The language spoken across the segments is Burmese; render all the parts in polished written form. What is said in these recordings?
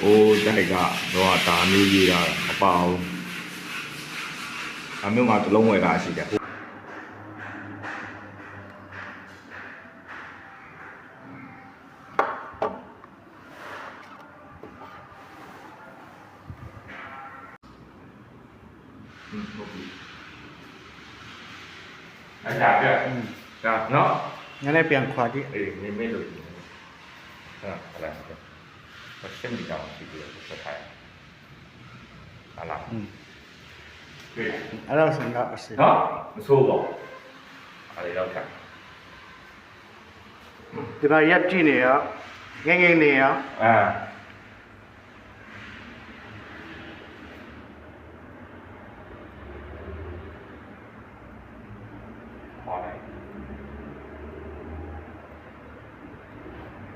တိုက်ကတော့ဒါမျိုးကြီးတာမပါဘူးအမျိုးမှာတစ်လုံးဝယ်တာရှိတယ်ဟုတ်ပြီအဲ့ဒါပြဒါနော်งั้นเลยเปลี่ยนขวาดิအေးไม่လို့ဟုတ်လားဆက်ပြီးတော့ဒီလိုဆက်ထားဟာလားတွေ့အဲ့တော့ဆင်ကအစီနော်မဆိုးပါဘူးအဲ့ဒါတော့ခါဒီမှာရက်ကြည့်နေရငငယ်နေရ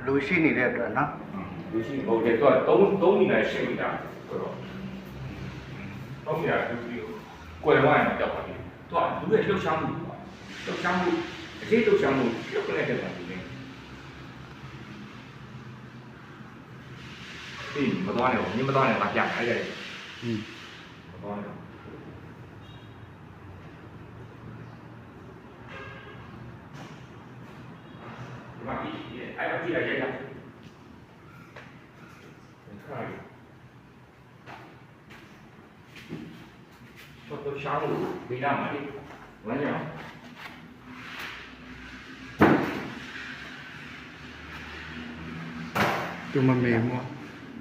လူရှိနေတဲ့အတွက်နော်လူရှိဟုတ်တယ်တော့3မိနစ်ရှင်းပြီးတာဆိုတော့3မိနစ်ဒီကွယ်ဝိုင်းတော့ပါပြီတော့လူရဲ့လှုပ်ရှားမှုလှုပ်ရှားမှုအရေးလှုပ်ရှားမှုပြုတ်ခလိုက်တဲ့ပုံစံဒီမတော်နဲ့မြင်မတော်နဲ့ငါပြခိုင်းရတယ်မတော်နဲ့ဘာကြီးအဲ့ဒါကြည့်လိုက်ရအောင်တော့ရှားလို့ဝေးလာမှာလေဝမ်းကြောင်းသူမမေမော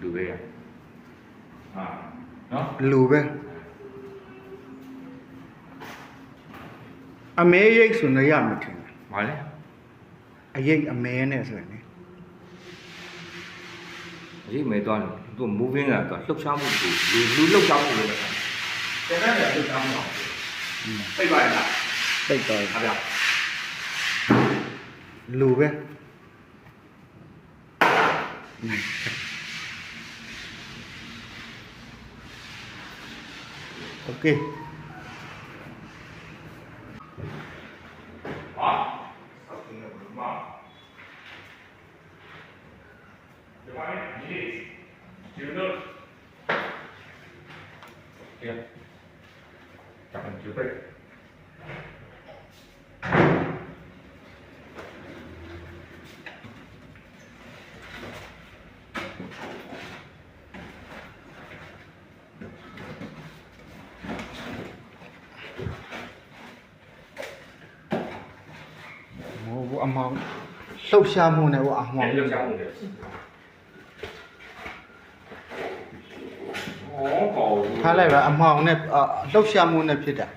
လူပဲဟာနော်လူပဲအမဲရိတ်ဆိုနေရမှာထင်တယ်ဘာလဲအရိတ်အမဲနဲ့ဆိုရင်အရေးမဲသွားတယ်သူ moving ကတော့လှုပ်ရှားမှုကိုလူလှုပ်ရှားမှုလို့ပဲတဲ့တဲ့လှုပ်ရှားမှုအောင်ပိတ်ပါလားပိတ်သွားဟာဗျာလူပဲโอเคဟာဆောက်နေတယ်မှာဒီမှာဒီဒီလိုจับมันจุดไปโอ้โหအမောင်လှုပ်ရှားမှုနဲ့ဟိုအမောင်လှုပ်ရှားမှုနဲ့ထားလိုက်ပါအမောင်နဲ့လှုပ်ရှားမှုနဲ့ဖြစ်တာ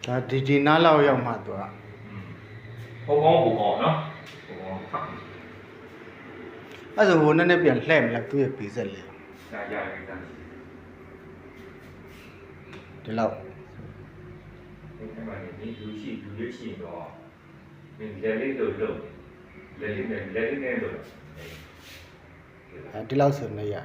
ဒါဒီနားလောက်ရောက်မှသူကဟိုကောင်းနော်ဟိုကောင်းအဲ့ဆိုဟိုနည်းနည်းပြန်လှည့်မလားသူ့ရဲ့ပီဆက်လေးဒါရတယ်ဒီလောက်အဲ့မှာနေလူရှိတော့မင်းလက်လေးလို့လုပ်လက်လေးနဲ့လို့ဒီလောက်ဆိုနေရ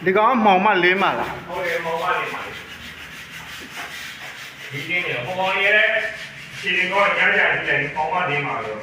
ဒီကောင်မှောင်မလေးမှလားဟုတ်တယ်မှောင်မလေးမှဒီတင်းနေဟောရဲခြေတော့ရကြတယ်မှောင်မလေးမှတော့